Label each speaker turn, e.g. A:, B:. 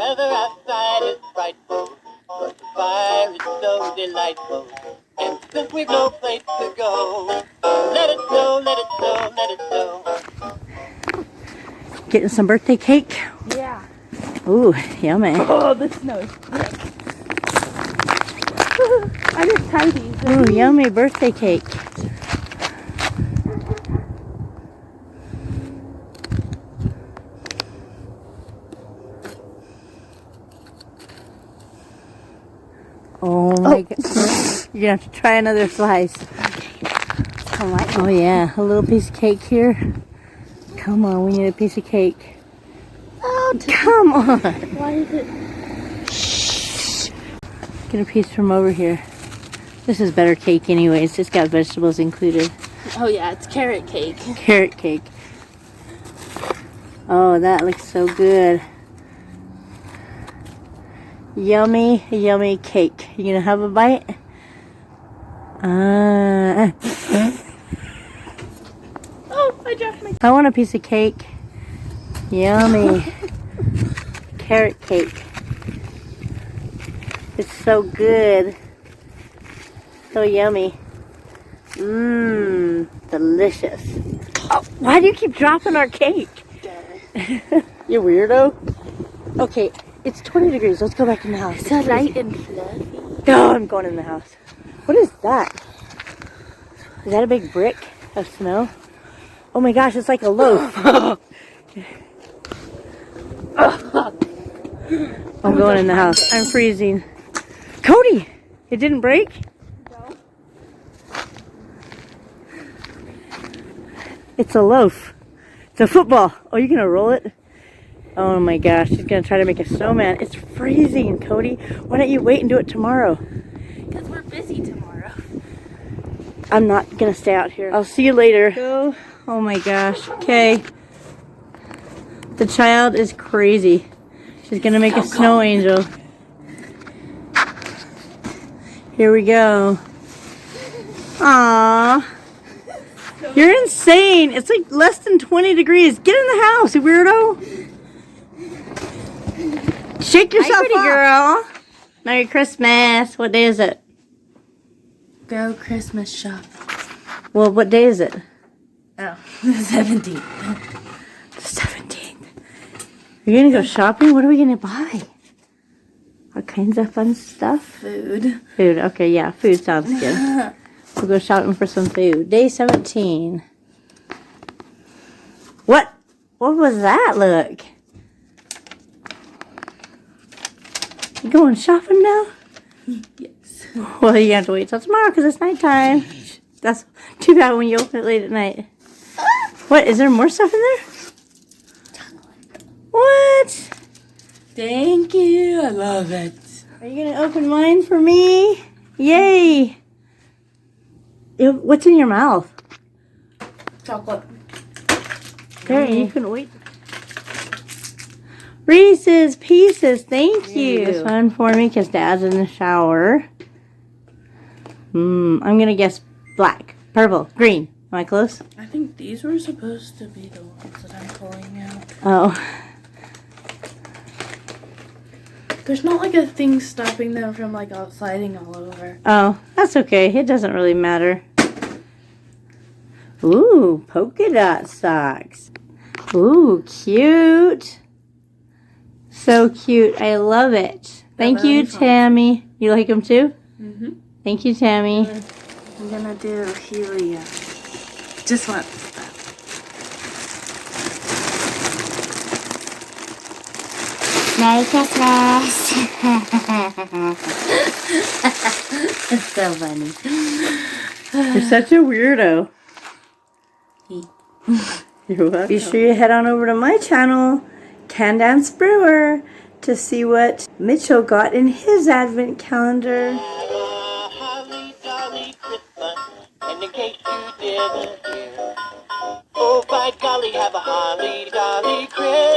A: weather outside is frightful, but the fire is so delightful. And since we've no place to go, let it go, let it go, let it go.
B: Getting some birthday cake?
C: Yeah.
B: Ooh, yummy.
C: Oh, the snow is thick. I just tried these.
B: Ooh, yummy birthday cake. Oh my god. You're gonna have to try another slice.
C: Come on.
B: Oh yeah, a little piece of cake here. Come on, we need a piece of cake. Oh, come on.
C: Why is it?
B: Shh. Get a piece from over here. This is better cake anyways. It's got vegetables included.
C: Oh yeah, it's carrot cake.
B: Carrot cake. Oh, that looks so good. Yummy, yummy cake. You gonna have a bite?
C: Oh, I dropped my...
B: I want a piece of cake. Yummy. Carrot cake. It's so good. So yummy. Mmm, delicious. Oh, why do you keep dropping our cake? You weirdo. Okay, it's 20 degrees. Let's go back in the house.
C: It's so light and fluffy.
B: Oh, I'm going in the house. What is that? Is that a big brick of snow? Oh my gosh, it's like a loaf. I'm going in the house. I'm freezing. Cody, it didn't break?
C: No.
B: It's a loaf. It's a football. Oh, you're going to roll it? Oh my gosh, she's going to try to make a snowman. It's freezing, Cody. Why don't you wait and do it tomorrow?
C: Because we're busy tomorrow.
B: I'm not going to stay out here. I'll see you later. Go. Oh my gosh. Okay. The child is crazy. She's going to make a snow angel. Here we go. Aww. You're insane. It's like less than 20 degrees. Get in the house, you weirdo. Shake yourself
C: pretty
B: up. Girl. Merry Christmas. What day is it?
C: Go Christmas shop.
B: Well, what day is it?
C: Oh, the 17th.
B: The 17th. You're going to go shopping? What are we going to buy? All kinds of fun stuff.
C: Food.
B: Food. Okay, yeah. Food sounds good. We'll go shopping for some food. Day 17. What? What was that? Look. You going shopping now?
C: Yes.
B: Well, you have to wait till tomorrow because it's nighttime. That's too bad when you open it late at night. What? Is there more stuff in there? What?
C: Thank you. I love it.
B: Are you going to open mine for me? Yay. What's in your mouth?
C: Chocolate.
B: There, you couldn't wait. Reese's Pieces, thank you. This one for me because Dad's in the shower. I'm going to guess black, purple, green. Am I close?
C: I think these were supposed to be the ones that I'm pulling out.
B: Oh.
C: There's not like a thing stopping them from like sliding all over.
B: Oh, that's okay. It doesn't really matter. Ooh, polka dot socks. Ooh, cute. So cute. I love it. Thank you, Tammy. You like them too?
C: Mm-hmm.
B: Thank you, Tammy.
C: I'm gonna do helium. Just one.
D: Merry Christmas!
B: It's so funny. You're such a weirdo. You're welcome. Be sure you head on over to my channel, Candance Brewer, to see what Mitchell got in his advent calendar.
A: Holly jolly Christmas, and in case you didn't hear, oh by golly, have a holly jolly Christmas.